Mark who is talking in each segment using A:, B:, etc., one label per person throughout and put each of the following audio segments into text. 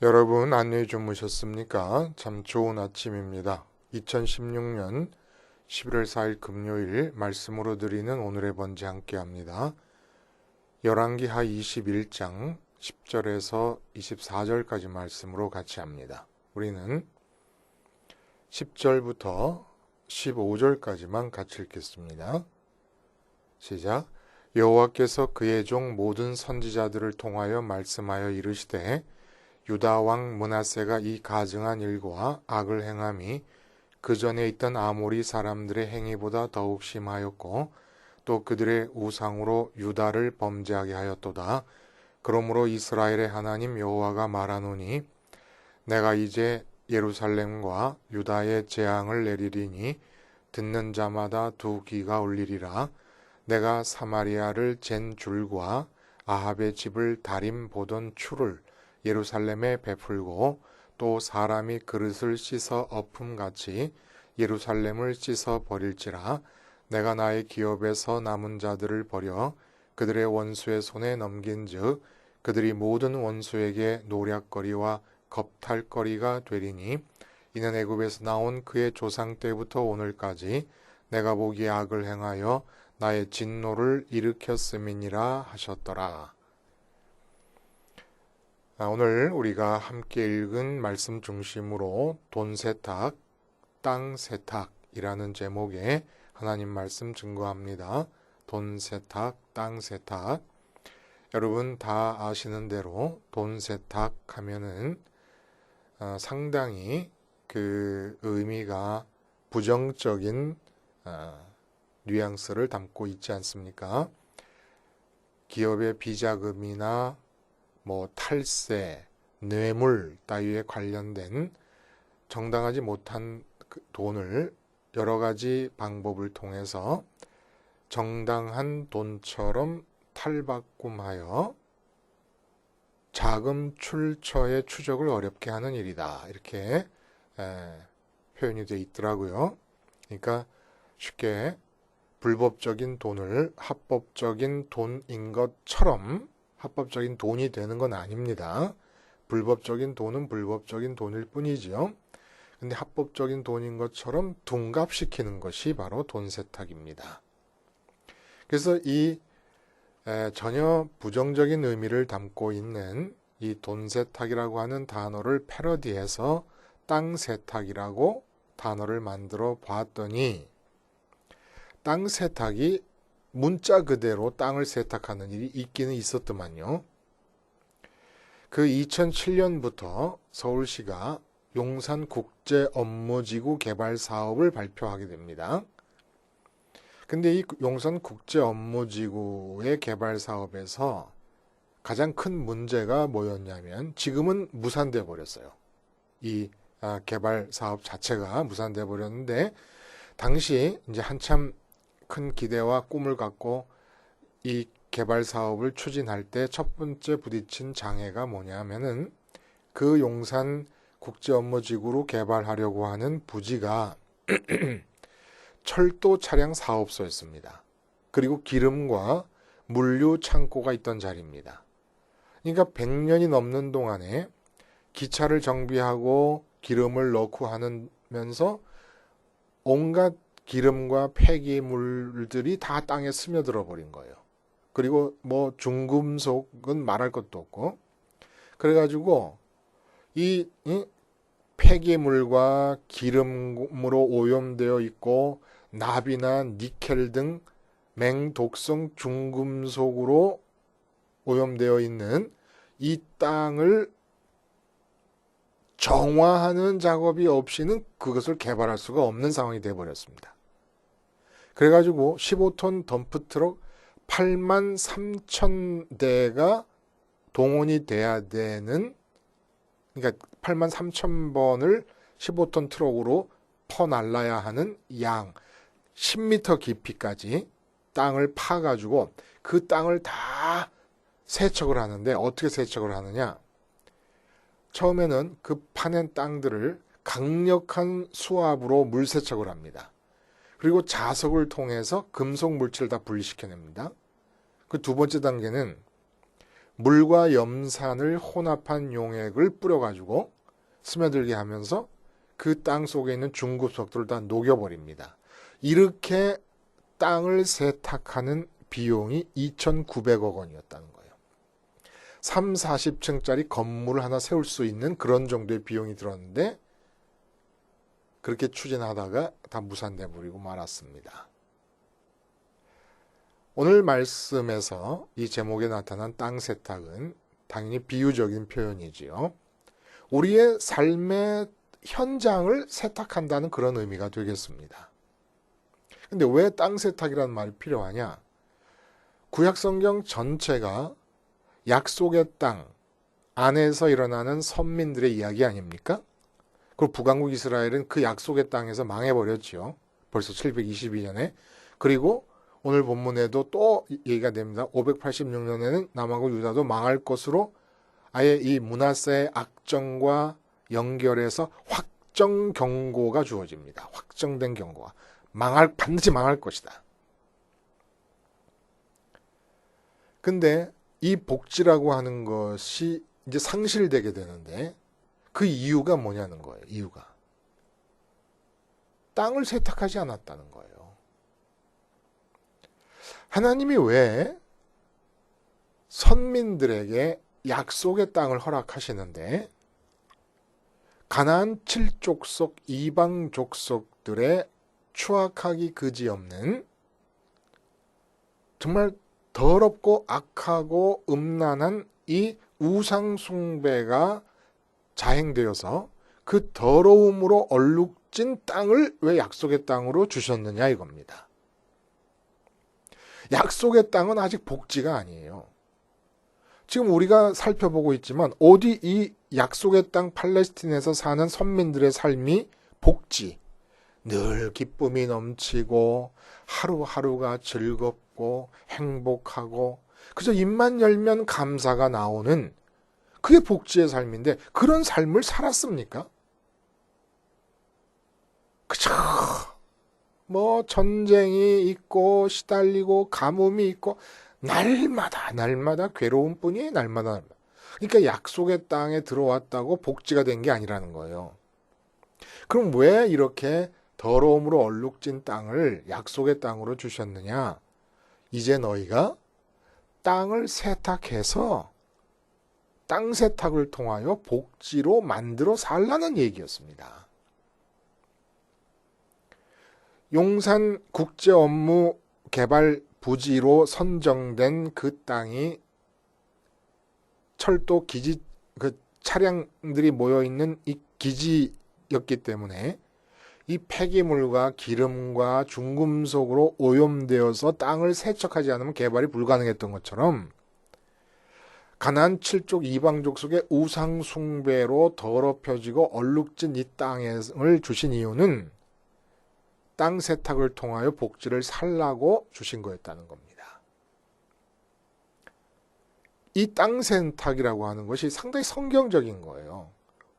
A: 여러분 안녕히 주무셨습니까? 참 좋은 아침입니다. 2016년 11월 4일 금요일 말씀으로 드리는 오늘의 번제 함께 합니다. 열왕기하 21장 10절에서 24절까지 말씀으로 같이 합니다. 우리는 10절부터 15절까지만 같이 읽겠습니다. 시작. 여호와께서 그의 종 모든 선지자들을 통하여 말씀하여 이르시되 유다 왕 므낫세가 이 가증한 일과 악을 행함이 그 전에 있던 아모리 사람들의 행위보다 더욱 심하였고 또 그들의 우상으로 유다를 범죄하게 하였도다. 그러므로 이스라엘의 하나님 여호와가 말하노니 내가 이제 예루살렘과 유다에 재앙을 내리리니 듣는 자마다 두 귀가 울리리라. 내가 사마리아를 잰 줄과 아합의 집을 다림 보던 추를 예루살렘에 베풀고 또 사람이 그릇을 씻어 엎음같이 예루살렘을 씻어 버릴지라. 내가 나의 기업에서 남은 자들을 버려 그들의 원수의 손에 넘긴즉 그들이 모든 원수에게 노략거리와 겁탈거리가 되리니 이는 애굽에서 나온 그의 조상 때부터 오늘까지 내가 보기에 악을 행하여 나의 진노를 일으켰음이니라 하셨더라. 오늘 우리가 함께 읽은 말씀 중심으로 돈 세탁, 땅 세탁이라는 제목의 하나님 말씀 증거합니다. 돈 세탁, 땅 세탁. 여러분 다 아시는 대로 돈 세탁 하면은 상당히 그 의미가 부정적인 뉘앙스를 담고 있지 않습니까? 기업의 비자금이나 탈세, 뇌물 따위에 관련된 정당하지 못한 돈을 여러 가지 방법을 통해서 정당한 돈처럼 탈바꿈하여 자금 출처의 추적을 어렵게 하는 일이다. 이렇게 표현이 되어 있더라고요. 그러니까 쉽게 불법적인 돈을 합법적인 돈인 것처럼 합법적인 돈이 되는 건 아닙니다. 불법적인 돈은 불법적인 돈일 뿐이지요. 근데 합법적인 돈인 것처럼 둔갑시키는 것이 바로 돈 세탁입니다. 그래서 이 전혀 부정적인 의미를 담고 있는 이 돈 세탁이라고 하는 단어를 패러디해서 땅 세탁이라고 단어를 만들어 봤더니 땅 세탁이 문자 그대로 땅을 세탁하는 일이 있기는 있었더만요. 그 2007년부터 서울시가 용산국제업무지구 개발 사업을 발표하게 됩니다. 근데 이 용산국제업무지구의 개발 사업에서 가장 큰 문제가 뭐였냐면 지금은 무산돼 버렸어요. 이 개발 사업 자체가 무산돼 버렸는데 당시 이제 한참 큰 기대와 꿈을 갖고 이 개발 사업을 추진할 때 첫 번째 부딪힌 장애가 뭐냐면은 그 용산 국제업무지구로 개발하려고 하는 부지가 철도 차량 사업소였습니다. 그리고 기름과 물류 창고가 있던 자리입니다. 그러니까 100년이 넘는 동안에 기차를 정비하고 기름을 넣고 하면서 온갖 기름과 폐기물들이 다 땅에 스며들어 버린 거예요. 그리고 중금속은 말할 것도 없고 그래가지고 이 폐기물과 기름으로 오염되어 있고 납이나 니켈 등 맹독성 중금속으로 오염되어 있는 이 땅을 정화하는 작업이 없이는 그것을 개발할 수가 없는 상황이 되어버렸습니다. 그래가지고 15톤 덤프트럭 8만 3천 대가 동원이 돼야 되는, 그러니까 8만 3천 번을 15톤 트럭으로 퍼날라야 하는 양 10m 깊이까지 땅을 파가지고 그 땅을 다 세척을 하는데 어떻게 세척을 하느냐? 처음에는 그 파낸 땅들을 강력한 수압으로 물 세척을 합니다. 그리고 자석을 통해서 금속 물질을 다 분리시켜냅니다. 그 두 번째 단계는 물과 염산을 혼합한 용액을 뿌려가지고 스며들게 하면서 그 땅 속에 있는 중급속들을 다 녹여버립니다. 이렇게 땅을 세탁하는 비용이 2,900억 원이었다는 거예요. 3, 40층짜리 건물을 하나 세울 수 있는 그런 정도의 비용이 들었는데 그렇게 추진하다가 다 무산돼버리고 말았습니다. 오늘 말씀에서 이 제목에 나타난 땅 세탁은 당연히 비유적인 표현이지요. 우리의 삶의 현장을 세탁한다는 그런 의미가 되겠습니다. 근데 왜 땅 세탁이라는 말이 필요하냐? 구약성경 전체가 약속의 땅 안에서 일어나는 선민들의 이야기 아닙니까? 그리고 북왕국 이스라엘은 그 약속의 땅에서 망해버렸지요. 벌써 722년에. 그리고 오늘 본문에도 또 얘기가 됩니다. 586년에는 남하고 유다도 망할 것으로 아예 이 므낫세의 악정과 연결해서 확정 경고가 주어집니다. 확정된 경고가. 반드시 망할 것이다. 근데 이 복지라고 하는 것이 이제 상실되게 되는데 그 이유가 뭐냐는 거예요. 이유가. 땅을 세탁하지 않았다는 거예요. 하나님이 왜 선민들에게 약속의 땅을 허락하시는데 가나안 7족속 이방 족속들의 추악하기 그지없는 정말 더럽고 악하고 음란한 이 우상 숭배가 자행되어서 그 더러움으로 얼룩진 땅을 왜 약속의 땅으로 주셨느냐 이겁니다. 약속의 땅은 아직 복지가 아니에요. 지금 우리가 살펴보고 있지만 어디 이 약속의 땅 팔레스틴에서 사는 선민들의 삶이 복지, 늘 기쁨이 넘치고 하루하루가 즐겁고 행복하고 그저 입만 열면 감사가 나오는 그게 복지의 삶인데 그런 삶을 살았습니까? 그저 뭐 전쟁이 있고 시달리고 가뭄이 있고 날마다 괴로움뿐이에요. 날마다. 그러니까 약속의 땅에 들어왔다고 복지가 된 게 아니라는 거예요. 그럼 왜 이렇게 더러움으로 얼룩진 땅을 약속의 땅으로 주셨느냐? 이제 너희가 땅을 세탁해서 땅 세탁을 통하여 복지로 만들어 살라는 얘기였습니다. 용산 국제업무개발 부지로 선정된 그 땅이 철도 기지, 그 차량들이 모여있는 이 기지였기 때문에 이 폐기물과 기름과 중금속으로 오염되어서 땅을 세척하지 않으면 개발이 불가능했던 것처럼 가나안 7족 이방족 속의 우상 숭배로 더럽혀지고 얼룩진 이 땅을 주신 이유는 땅 세탁을 통하여 복지를 살라고 주신 거였다는 겁니다. 이 땅 세탁이라고 하는 것이 상당히 성경적인 거예요.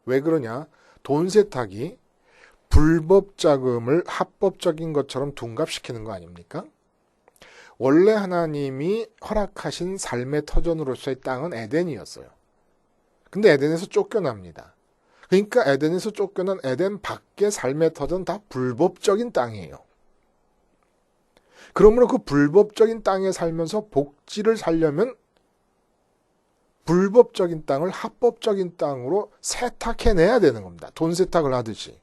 A: 왜 그러냐? 돈 세탁이 불법 자금을 합법적인 것처럼 둔갑시키는 거 아닙니까? 원래 하나님이 허락하신 삶의 터전으로서의 땅은 에덴이었어요. 근데 에덴에서 쫓겨납니다. 그러니까 에덴에서 쫓겨난 에덴 밖의 삶의 터전 다 불법적인 땅이에요. 그러므로 그 불법적인 땅에 살면서 복지를 살려면 불법적인 땅을 합법적인 땅으로 세탁해내야 되는 겁니다. 돈 세탁을 하듯이.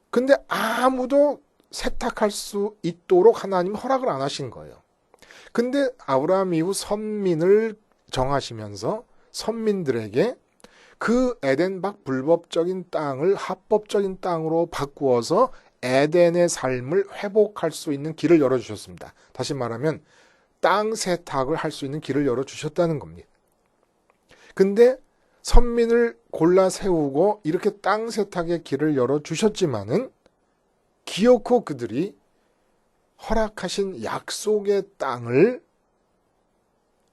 A: 근데 아무도 세탁할 수 있도록 하나님 허락을 안 하신 거예요. 근데 아브라함 이후 선민을 정하시면서 선민들에게 그 에덴 밖 불법적인 땅을 합법적인 땅으로 바꾸어서 에덴의 삶을 회복할 수 있는 길을 열어주셨습니다. 다시 말하면 땅 세탁을 할 수 있는 길을 열어주셨다는 겁니다. 근데 선민을 골라 세우고 이렇게 땅 세탁의 길을 열어주셨지만은 기어코 그들이 허락하신 약속의 땅을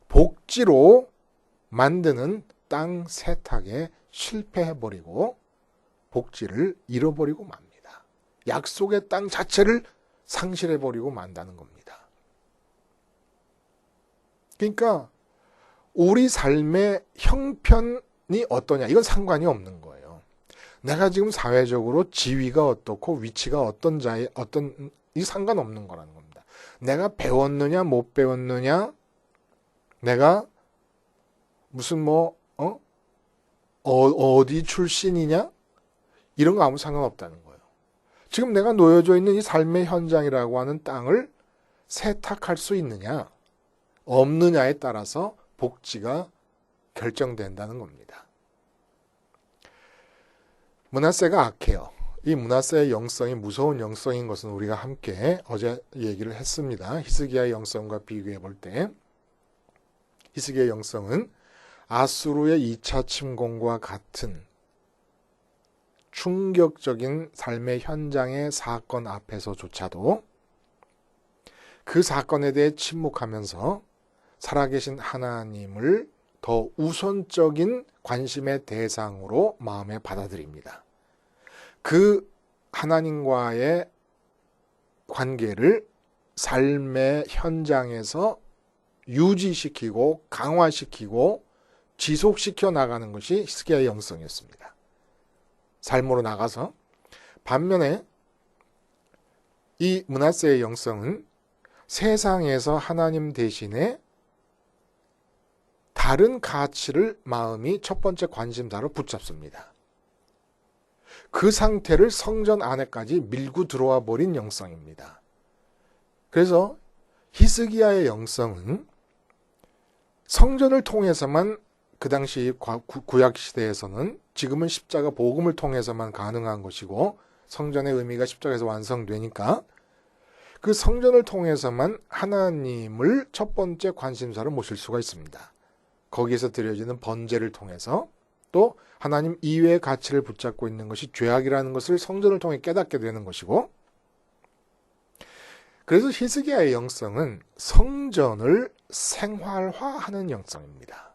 A: 복지로 만드는 땅 세탁에 실패해버리고 복지를 잃어버리고 맙니다. 약속의 땅 자체를 상실해버리고 만다는 겁니다. 그러니까 우리 삶의 형편이 어떠냐 이건 상관이 없는 거예요. 내가 지금 사회적으로 지위가 어떻고 위치가 어떤 자에 어떤 이 상관없는 거라는 겁니다. 내가 배웠느냐 못 배웠느냐, 내가 무슨 어디 출신이냐 이런 거 아무 상관없다는 거예요. 지금 내가 놓여져 있는 이 삶의 현장이라고 하는 땅을 세탁할 수 있느냐 없느냐에 따라서 복지가 결정된다는 겁니다. 므낫세가 악해요. 이 므낫세의 영성이 무서운 영성인 것은 우리가 함께 어제 얘기를 했습니다. 히스기야의 영성과 비교해 볼 때 히스기야의 영성은 아수르의 2차 침공과 같은 충격적인 삶의 현장의 사건 앞에서조차도 그 사건에 대해 침묵하면서 살아계신 하나님을 더 우선적인 관심의 대상으로 마음에 받아들입니다. 그 하나님과의 관계를 삶의 현장에서 유지시키고 강화시키고 지속시켜 나가는 것이 히스기야의 영성이었습니다. 삶으로 나가서. 반면에 이 므낫세의 영성은 세상에서 하나님 대신에 다른 가치를 마음이 첫 번째 관심사로 붙잡습니다. 그 상태를 성전 안에까지 밀고 들어와 버린 영성입니다. 그래서 히스기야의 영성은 성전을 통해서만, 그 당시 구약 시대에서는 지금은 십자가 복음을 통해서만 가능한 것이고 성전의 의미가 십자가에서 완성되니까 그 성전을 통해서만 하나님을 첫 번째 관심사로 모실 수가 있습니다. 거기에서 드려지는 번제를 통해서, 또 하나님 이외의 가치를 붙잡고 있는 것이 죄악이라는 것을 성전을 통해 깨닫게 되는 것이고, 그래서 히스기야의 영성은 성전을 생활화하는 영성입니다.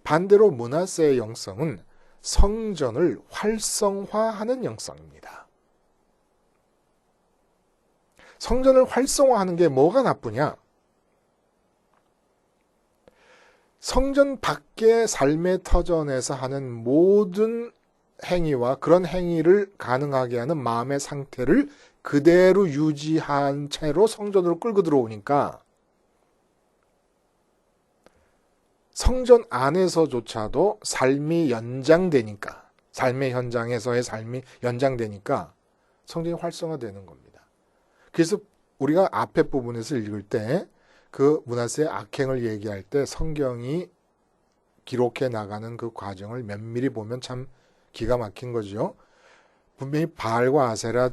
A: 반대로 므낫세의 영성은 성전을 활성화하는 영성입니다. 성전을 활성화하는 게 뭐가 나쁘냐? 성전 밖의 삶의 터전에서 하는 모든 행위와 그런 행위를 가능하게 하는 마음의 상태를 그대로 유지한 채로 성전으로 끌고 들어오니까 성전 안에서조차도 삶이 연장되니까, 삶의 현장에서의 삶이 연장되니까 성전이 활성화되는 겁니다. 그래서 우리가 앞에 부분에서 읽을 때 그 므낫세의 악행을 얘기할 때 성경이 기록해 나가는 그 과정을 면밀히 보면 참 기가 막힌 거죠. 분명히 바알과 아세라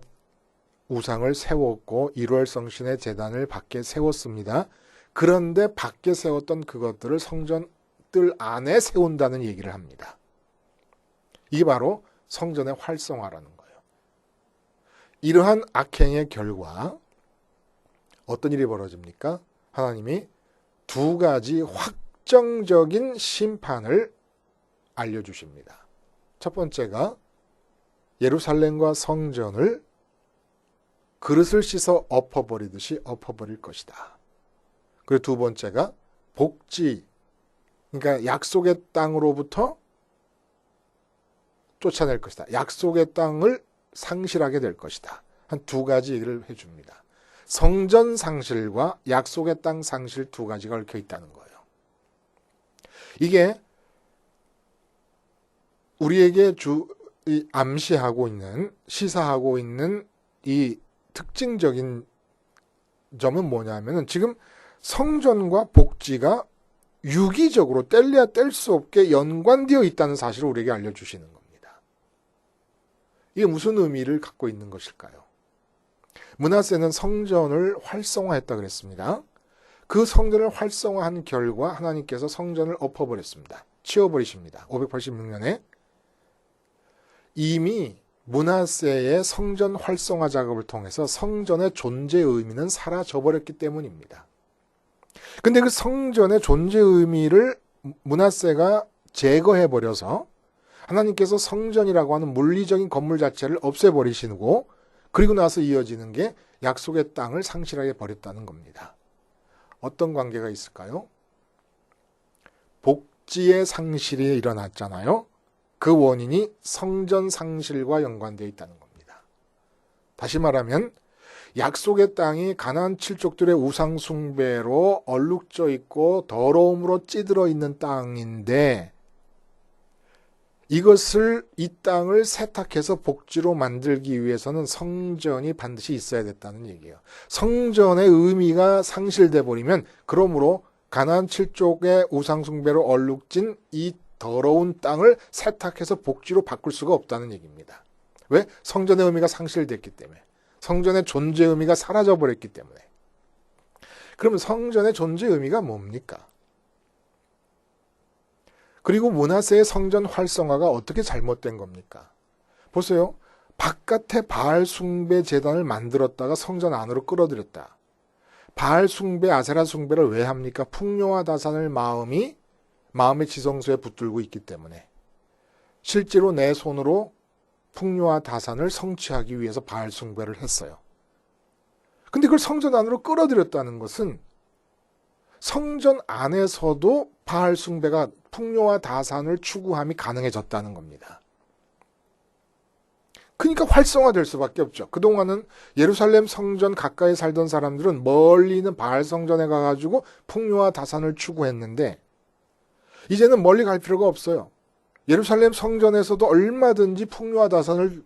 A: 우상을 세웠고 1월 성신의 제단을 밖에 세웠습니다. 그런데 밖에 세웠던 그것들을 성전들 안에 세운다는 얘기를 합니다. 이게 바로 성전의 활성화라는 거예요. 이러한 악행의 결과 어떤 일이 벌어집니까? 하나님이 두 가지 확정적인 심판을 알려주십니다. 첫 번째가 예루살렘과 성전을 그릇을 씻어 엎어버리듯이 엎어버릴 것이다. 그리고 두 번째가 복지, 그러니까 약속의 땅으로부터 쫓아낼 것이다. 약속의 땅을 상실하게 될 것이다. 한 두 가지 얘기를 해줍니다. 성전 상실과 약속의 땅 상실 두 가지가 얽혀 있다는 거예요. 이게 우리에게 암시하고 있는, 시사하고 있는 이 특징적인 점은 뭐냐면은 지금 성전과 복지가 유기적으로 뗄래야 뗄 수 없게 연관되어 있다는 사실을 우리에게 알려주시는 겁니다. 이게 무슨 의미를 갖고 있는 것일까요? 므낫세는 성전을 활성화했다 그랬습니다. 그 성전을 활성화한 결과 하나님께서 성전을 엎어버렸습니다. 치워버리십니다. 586년에 이미 므낫세의 성전 활성화 작업을 통해서 성전의 존재 의미는 사라져버렸기 때문입니다. 근데 그 성전의 존재 의미를 므낫세가 제거해버려서 하나님께서 성전이라고 하는 물리적인 건물 자체를 없애버리시고, 그리고 나서 이어지는 게 약속의 땅을 상실하게 버렸다는 겁니다. 어떤 관계가 있을까요? 복지의 상실이 일어났잖아요. 그 원인이 성전 상실과 연관되어 있다는 겁니다. 다시 말하면 약속의 땅이 가나안 칠족들의 우상 숭배로 얼룩져 있고 더러움으로 찌들어 있는 땅인데 이 땅을 세탁해서 복지로 만들기 위해서는 성전이 반드시 있어야 됐다는 얘기예요. 성전의 의미가 상실돼 버리면 그러므로 가나안 칠족의 우상 숭배로 얼룩진 이 더러운 땅을 세탁해서 복지로 바꿀 수가 없다는 얘기입니다. 왜? 성전의 의미가 상실됐기 때문에. 성전의 존재 의미가 사라져버렸기 때문에. 그러면 성전의 존재 의미가 뭡니까? 그리고 므낫세의 성전 활성화가 어떻게 잘못된 겁니까? 보세요. 바깥에 바알 숭배 제단을 만들었다가 성전 안으로 끌어들였다. 바알 숭배, 아세라 숭배를 왜 합니까? 풍요와 다산을 마음의 지성소에 붙들고 있기 때문에. 실제로 내 손으로 풍요와 다산을 성취하기 위해서 바알 숭배를 했어요. 근데 그걸 성전 안으로 끌어들였다는 것은 성전 안에서도 바알 숭배가 풍요와 다산을 추구함이 가능해졌다는 겁니다. 그러니까 활성화될 수밖에 없죠. 그동안은 예루살렘 성전 가까이 살던 사람들은 멀리 있는 바알 성전에 가가지고 풍요와 다산을 추구했는데 이제는 멀리 갈 필요가 없어요. 예루살렘 성전에서도 얼마든지 풍요와 다산을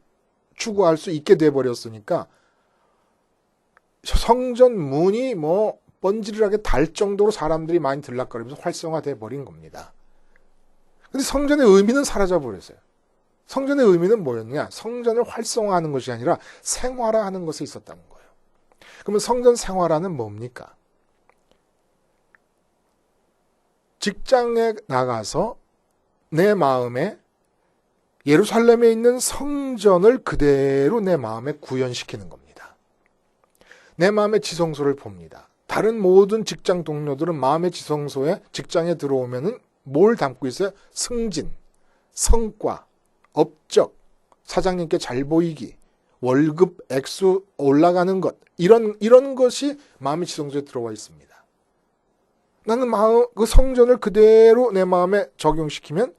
A: 추구할 수 있게 돼버렸으니까 성전 문이 번지르르하게 달 정도로 사람들이 많이 들락거리면서 활성화돼 버린 겁니다. 근데 성전의 의미는 사라져 버렸어요. 성전의 의미는 뭐였냐? 성전을 활성화하는 것이 아니라 생활화하는 것에 있었다는 거예요. 그러면 성전 생활화는 뭡니까? 직장에 나가서 내 마음에 예루살렘에 있는 성전을 그대로 내 마음에 구현시키는 겁니다. 내 마음의 지성소를 봅니다. 다른 모든 직장 동료들은 마음의 지성소에 직장에 들어오면은 뭘 담고 있어요? 승진, 성과, 업적, 사장님께 잘 보이기, 월급 액수 올라가는 것 이런 것이 마음의 지성소에 들어와 있습니다. 나는 그 성전을 그대로 내 마음에 적용시키면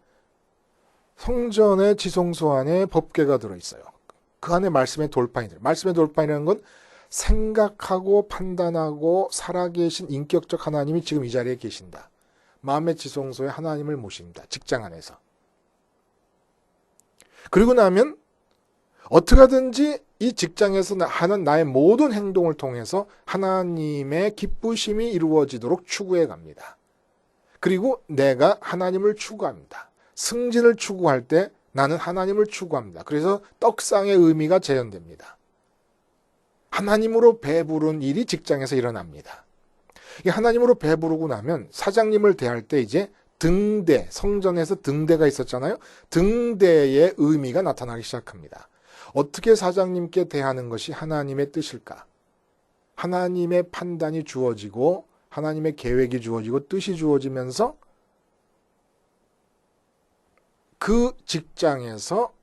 A: 성전의 지성소 안에 법궤가 들어있어요. 그 안에 말씀의 돌판이 들어요. 말씀의 돌판이라는 건 생각하고 판단하고 살아계신 인격적 하나님이 지금 이 자리에 계신다. 마음의 지성소에 하나님을 모십니다. 직장 안에서. 그리고 나면 어떻게 하든지 이 직장에서 하는 나의 모든 행동을 통해서 하나님의 기쁘심이 이루어지도록 추구해 갑니다. 그리고 내가 하나님을 추구합니다. 승진을 추구할 때 나는 하나님을 추구합니다. 그래서 떡상의 의미가 재현됩니다. 하나님으로 배부른 일이 직장에서 일어납니다. 하나님으로 배부르고 나면 사장님을 대할 때 이제 등대, 성전에서 등대가 있었잖아요. 등대의 의미가 나타나기 시작합니다. 어떻게 사장님께 대하는 것이 하나님의 뜻일까? 하나님의 판단이 주어지고 하나님의 계획이 주어지고 뜻이 주어지면서 그 직장에서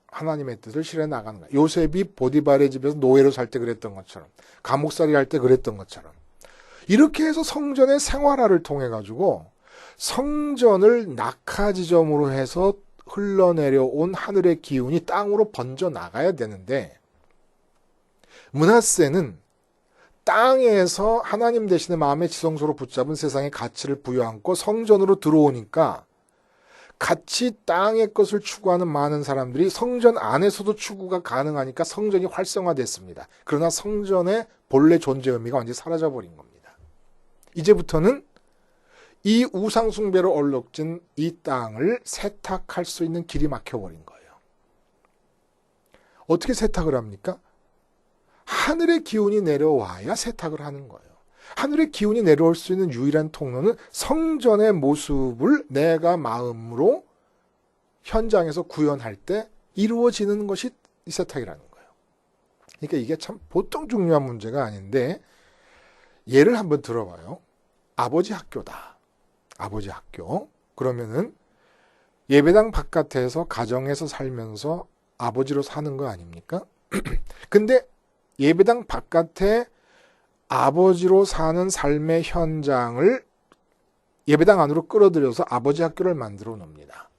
A: 하나님의 뜻을 실현해 나가는 거야. 요셉이 보디발의 집에서 노예로 살 때 그랬던 것처럼, 감옥살이 할 때 그랬던 것처럼. 이렇게 해서 성전의 생활화를 통해 가지고 성전을 낙하지점으로 해서 흘러내려온 하늘의 기운이 땅으로 번져 나가야 되는데 므낫세는 땅에서 하나님 대신에 마음의 지성소로 붙잡은 세상의 가치를 부여안고 성전으로 들어오니까 같이 땅의 것을 추구하는 많은 사람들이 성전 안에서도 추구가 가능하니까 성전이 활성화됐습니다. 그러나 성전의 본래 존재 의미가 완전히 사라져버린 겁니다. 이제부터는 이 우상 숭배로 얼룩진 이 땅을 세탁할 수 있는 길이 막혀버린 거예요. 어떻게 세탁을 합니까? 하늘의 기운이 내려와야 세탁을 하는 거예요. 하늘의 기운이 내려올 수 있는 유일한 통로는 성전의 모습을 내가 마음으로 현장에서 구현할 때 이루어지는 것이 이 세탁이라는 거예요. 그러니까 이게 참 보통 중요한 문제가 아닌데 예를 한번 들어봐요. 아버지 학교다. 아버지 학교. 그러면은 예배당 바깥에서 가정에서 살면서 아버지로 사는 거 아닙니까? 근데 예배당 바깥에 아버지로 사는 삶의 현장을 예배당 안으로 끌어들여서 아버지 학교를 만들어 놉니다.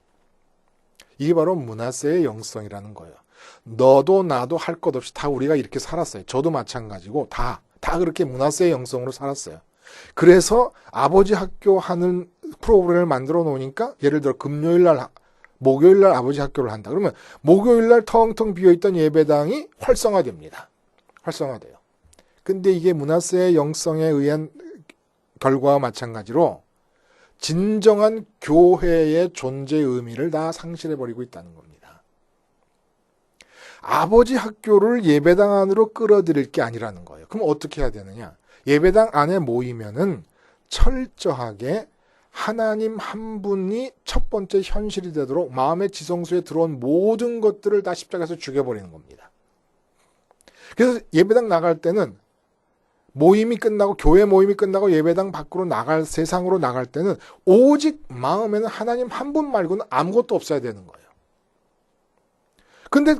A: 이게 바로 므낫세의 영성이라는 거예요. 너도 나도 할 것 없이 다 우리가 이렇게 살았어요. 저도 마찬가지고 다 그렇게 므낫세의 영성으로 살았어요. 그래서 아버지 학교 하는 프로그램을 만들어 놓으니까 예를 들어 금요일날 목요일날 아버지 학교를 한다. 그러면 목요일날 텅텅 비어있던 예배당이 활성화됩니다. 활성화돼요. 근데 이게 므낫세의 영성에 의한 결과와 마찬가지로 진정한 교회의 존재 의미를 다 상실해버리고 있다는 겁니다. 아버지 학교를 예배당 안으로 끌어들일 게 아니라는 거예요. 그럼 어떻게 해야 되느냐? 예배당 안에 모이면은 철저하게 하나님 한 분이 첫 번째 현실이 되도록 마음의 지성소에 들어온 모든 것들을 다 십자가에서 죽여버리는 겁니다. 그래서 예배당 나갈 때는 교회 모임이 끝나고 예배당 밖으로 세상으로 나갈 때는 오직 마음에는 하나님 한 분 말고는 아무것도 없어야 되는 거예요. 근데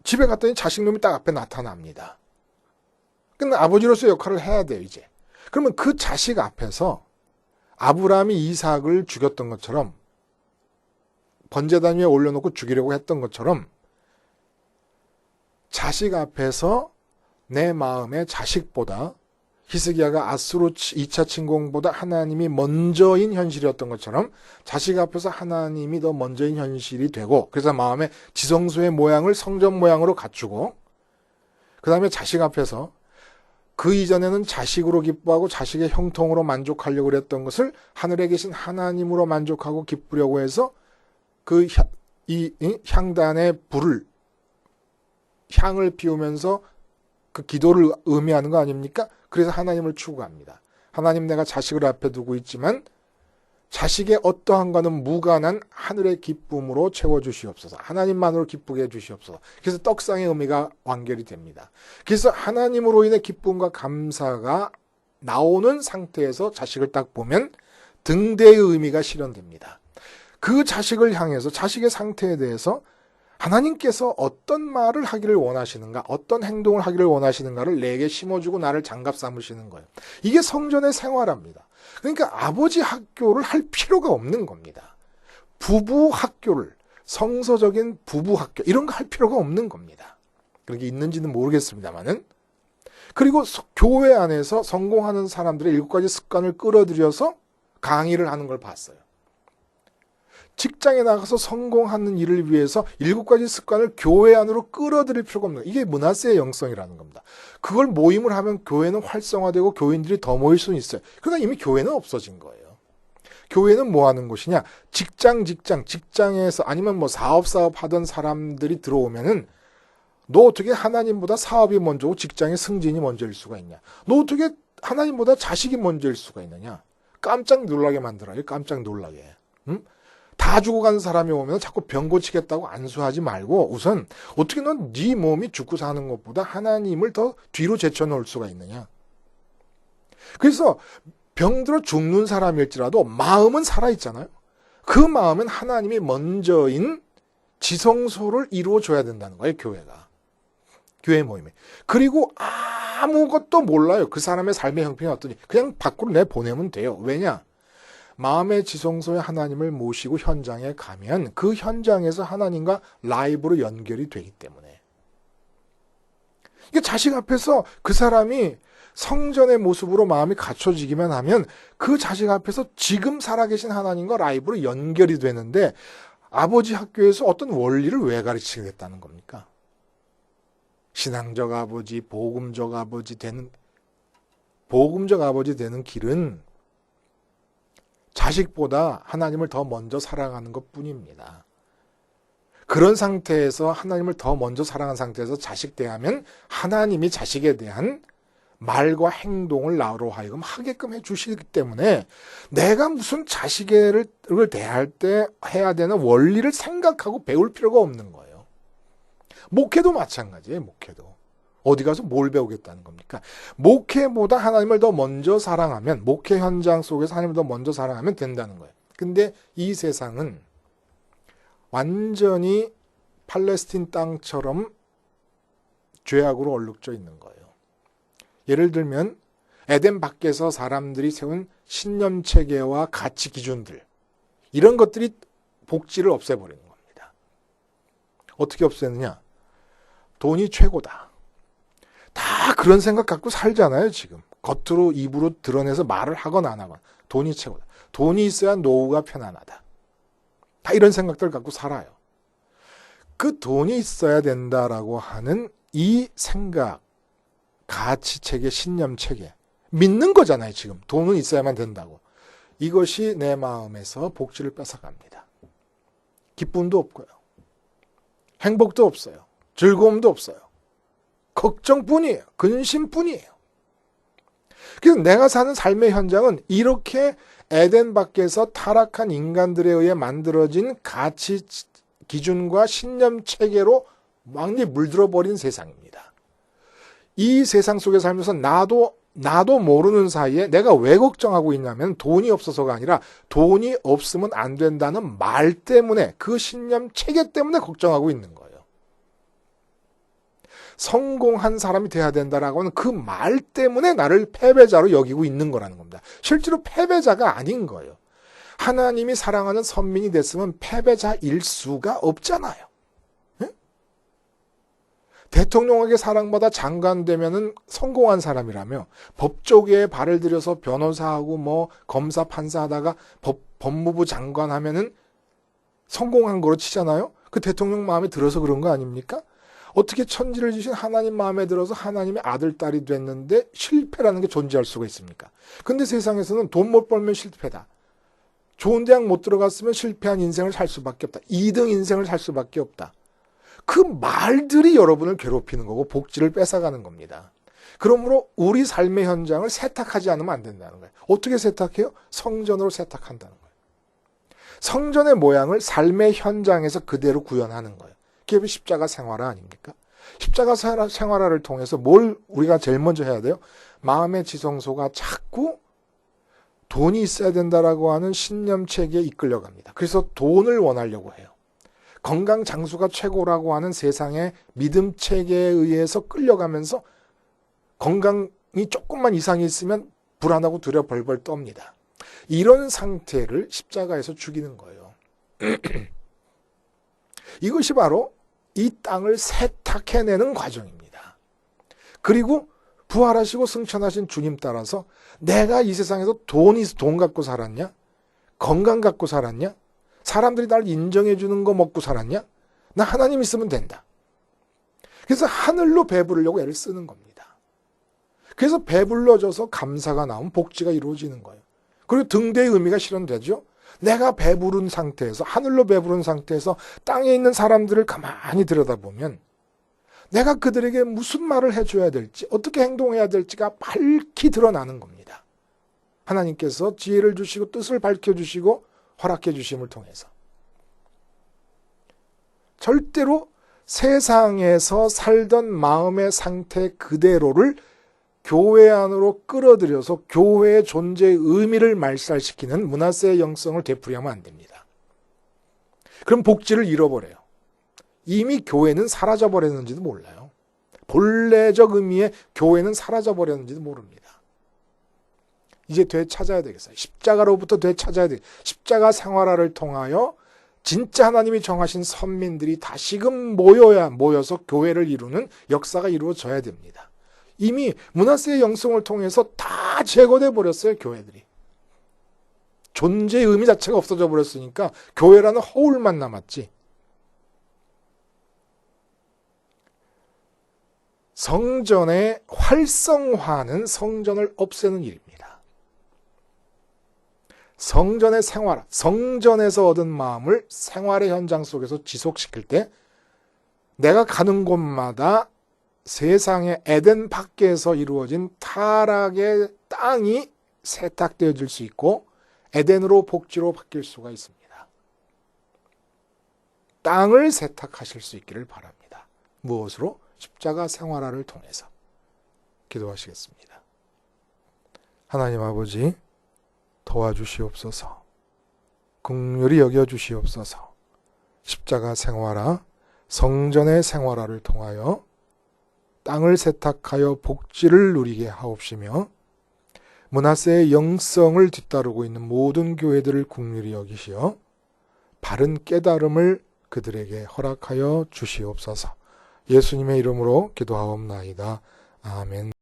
A: 집에 갔더니 자식놈이 딱 앞에 나타납니다. 근데 아버지로서의 역할을 해야 돼요, 이제. 그러면 그 자식 앞에서 아브라함이 이삭을 죽였던 것처럼 번제단 위에 올려놓고 죽이려고 했던 것처럼 자식 앞에서 내 마음에 자식보다 히스기야가 아수르 2차 침공보다 하나님이 먼저인 현실이었던 것처럼 자식 앞에서 하나님이 더 먼저인 현실이 되고 그래서 마음의 지성소의 모양을 성전 모양으로 갖추고 그 다음에 자식 앞에서 그 이전에는 자식으로 기뻐하고 자식의 형통으로 만족하려고 했던 것을 하늘에 계신 하나님으로 만족하고 기쁘려고 해서 이 향단의 향을 피우면서 그 기도를 의미하는 거 아닙니까? 그래서 하나님을 추구합니다. 하나님, 내가 자식을 앞에 두고 있지만 자식의 어떠한 거는 무관한 하늘의 기쁨으로 채워주시옵소서. 하나님만으로 기쁘게 해주시옵소서. 그래서 떡상의 의미가 완결이 됩니다. 그래서 하나님으로 인해 기쁨과 감사가 나오는 상태에서 자식을 딱 보면 등대의 의미가 실현됩니다. 그 자식을 향해서 자식의 상태에 대해서 하나님께서 어떤 말을 하기를 원하시는가, 어떤 행동을 하기를 원하시는가를 내게 심어주고 나를 장갑 삼으시는 거예요. 이게 성전의 생활합니다. 그러니까 아버지 학교를 할 필요가 없는 겁니다. 부부 학교를, 성서적인 부부 학교 이런 거 할 필요가 없는 겁니다. 그런 게 있는지는 모르겠습니다만은. 그리고 교회 안에서 성공하는 사람들의 7가지 습관을 끌어들여서 강의를 하는 걸 봤어요. 직장에 나가서 성공하는 일을 위해서 7가지 습관을 교회 안으로 끌어들일 필요가 없는 거예요. 이게 므낫세의 영성이라는 겁니다. 그걸 모임을 하면 교회는 활성화되고 교인들이 더 모일 수는 있어요. 그러나 이미 교회는 없어진 거예요. 교회는 뭐 하는 곳이냐? 직장에서 아니면 뭐 사업 하던 사람들이 들어오면은 너 어떻게 하나님보다 사업이 먼저고 직장의 승진이 먼저일 수가 있냐? 너 어떻게 하나님보다 자식이 먼저일 수가 있느냐? 깜짝 놀라게 만들어요. 깜짝 놀라게. 응? 다 죽어가는 사람이 오면 자꾸 병 고치겠다고 안수하지 말고 우선 어떻게 넌 네 몸이 죽고 사는 것보다 하나님을 더 뒤로 제쳐놓을 수가 있느냐. 그래서 병들어 죽는 사람일지라도 마음은 살아있잖아요. 그 마음은 하나님이 먼저인 지성소를 이루어줘야 된다는 거예요. 교회 모임에. 그리고 아무것도 몰라요. 그 사람의 삶의 형편이 어떠니. 그냥 밖으로 내보내면 돼요. 왜냐? 마음의 지성소에 하나님을 모시고 현장에 가면 그 현장에서 하나님과 라이브로 연결이 되기 때문에. 이게 자식 앞에서 그 사람이 성전의 모습으로 마음이 갖춰지기만 하면 그 자식 앞에서 지금 살아계신 하나님과 라이브로 연결이 되는데 아버지 학교에서 어떤 원리를 왜 가르치겠다는 겁니까? 신앙적 아버지, 복음적 아버지 되는 길은 자식보다 하나님을 더 먼저 사랑하는 것 뿐입니다. 그런 상태에서 하나님을 더 먼저 사랑하는 상태에서 자식 대하면 하나님이 자식에 대한 말과 행동을 나로 하여금 하게끔 해주시기 때문에 내가 무슨 자식을 대할 때 해야 되는 원리를 생각하고 배울 필요가 없는 거예요. 목회도 마찬가지예요. 목회도. 어디 가서 뭘 배우겠다는 겁니까? 목회보다 하나님을 더 먼저 사랑하면, 목회 현장 속에서 하나님을 더 먼저 사랑하면 된다는 거예요. 근데 이 세상은 완전히 팔레스틴 땅처럼 죄악으로 얼룩져 있는 거예요. 예를 들면 에덴 밖에서 사람들이 세운 신념 체계와 가치 기준들, 이런 것들이 복지를 없애버리는 겁니다. 어떻게 없애느냐? 돈이 최고다. 다 그런 생각 갖고 살잖아요, 지금. 겉으로 입으로 드러내서 말을 하거나 안 하거나. 돈이 최고다. 돈이 있어야 노후가 편안하다. 다 이런 생각들 갖고 살아요. 그 돈이 있어야 된다라고 하는 이 생각, 가치체계, 신념체계, 믿는 거잖아요, 지금. 돈은 있어야만 된다고. 이것이 내 마음에서 복지를 뺏어갑니다. 기쁨도 없고요. 행복도 없어요. 즐거움도 없어요. 걱정뿐이에요. 근심뿐이에요. 그래서 내가 사는 삶의 현장은 이렇게 에덴 밖에서 타락한 인간들에 의해 만들어진 가치 기준과 신념 체계로 완전히 물들어버린 세상입니다. 이 세상 속에 살면서 나도 모르는 사이에 내가 왜 걱정하고 있냐면 돈이 없어서가 아니라 돈이 없으면 안 된다는 말 때문에, 그 신념 체계 때문에 걱정하고 있는 거예요. 성공한 사람이 돼야 된다라고 하는 그 말 때문에 나를 패배자로 여기고 있는 거라는 겁니다. 실제로 패배자가 아닌 거예요. 하나님이 사랑하는 선민이 됐으면 패배자일 수가 없잖아요. 네? 대통령에게 사랑받아 장관 되면은 성공한 사람이라며, 법조계에 발을 들여서 변호사하고 뭐 검사 판사 하다가 법무부 장관 하면은 성공한 거로 치잖아요. 그 대통령 마음에 들어서 그런 거 아닙니까? 어떻게 천지를 지신 하나님 마음에 들어서 하나님의 아들, 딸이 됐는데 실패라는 게 존재할 수가 있습니까? 근데 세상에서는 돈 못 벌면 실패다. 좋은 대학 못 들어갔으면 실패한 인생을 살 수밖에 없다. 2등 인생을 살 수밖에 없다. 그 말들이 여러분을 괴롭히는 거고 복지를 뺏어가는 겁니다. 그러므로 우리 삶의 현장을 세탁하지 않으면 안 된다는 거예요. 어떻게 세탁해요? 성전으로 세탁한다는 거예요. 성전의 모양을 삶의 현장에서 그대로 구현하는 거예요. 그게 십자가 생활화 아닙니까? 십자가 생활화를 통해서 뭘 우리가 제일 먼저 해야 돼요? 마음의 지성소가 자꾸 돈이 있어야 된다라고 하는 신념체계에 이끌려갑니다. 그래서 돈을 원하려고 해요. 건강 장수가 최고라고 하는 세상의 믿음 체계에 의해서 끌려가면서 건강이 조금만 이상이 있으면 불안하고 두려 벌벌 떱니다. 이런 상태를 십자가에서 죽이는 거예요. 이것이 바로 이 땅을 세탁해내는 과정입니다. 그리고 부활하시고 승천하신 주님 따라서 내가 이 세상에서 돈 갖고 살았냐? 건강 갖고 살았냐? 사람들이 날 인정해 주는 거 먹고 살았냐? 나 하나님 있으면 된다. 그래서 하늘로 배부르려고 애를 쓰는 겁니다. 그래서 배불러져서 감사가 나오면 복지가 이루어지는 거예요. 그리고 등대의 의미가 실현되죠. 내가 배부른 상태에서, 하늘로 배부른 상태에서 땅에 있는 사람들을 가만히 들여다보면 내가 그들에게 무슨 말을 해줘야 될지, 어떻게 행동해야 될지가 밝히 드러나는 겁니다. 하나님께서 지혜를 주시고 뜻을 밝혀주시고 허락해 주심을 통해서. 절대로 세상에서 살던 마음의 상태 그대로를 교회 안으로 끌어들여서 교회의 존재의 의미를 말살시키는 므낫세의 영성을 되풀이하면 안 됩니다. 그럼 복지를 잃어버려요. 이미 교회는 사라져버렸는지도 몰라요. 본래적 의미의 교회는 사라져버렸는지도 모릅니다. 이제 되찾아야 되겠어요. 십자가로부터 되찾아야 돼요. 십자가 생활화를 통하여 진짜 하나님이 정하신 선민들이 다시금 모여서 교회를 이루는 역사가 이루어져야 됩니다. 이미 므낫세의 영성을 통해서 다 제거돼 버렸어요, 교회들이. 존재의 의미 자체가 없어져 버렸으니까 교회라는 허울만 남았지. 성전의 활성화는 성전을 없애는 일입니다. 성전의 생활, 성전에서 얻은 마음을 생활의 현장 속에서 지속시킬 때 내가 가는 곳마다 세상의 에덴 밖에서 이루어진 타락의 땅이 세탁되어질 수 있고 에덴으로 복지로 바뀔 수가 있습니다. 땅을 세탁하실 수 있기를 바랍니다. 무엇으로? 십자가 생활화를 통해서. 기도하시겠습니다. 하나님 아버지, 도와주시옵소서. 긍휼히 여겨주시옵소서. 십자가 생활화, 성전의 생활화를 통하여 땅을 세탁하여 복지를 누리게 하옵시며 므낫세의 영성을 뒤따르고 있는 모든 교회들을 긍휼히 여기시어 바른 깨달음을 그들에게 허락하여 주시옵소서. 예수님의 이름으로 기도하옵나이다. 아멘.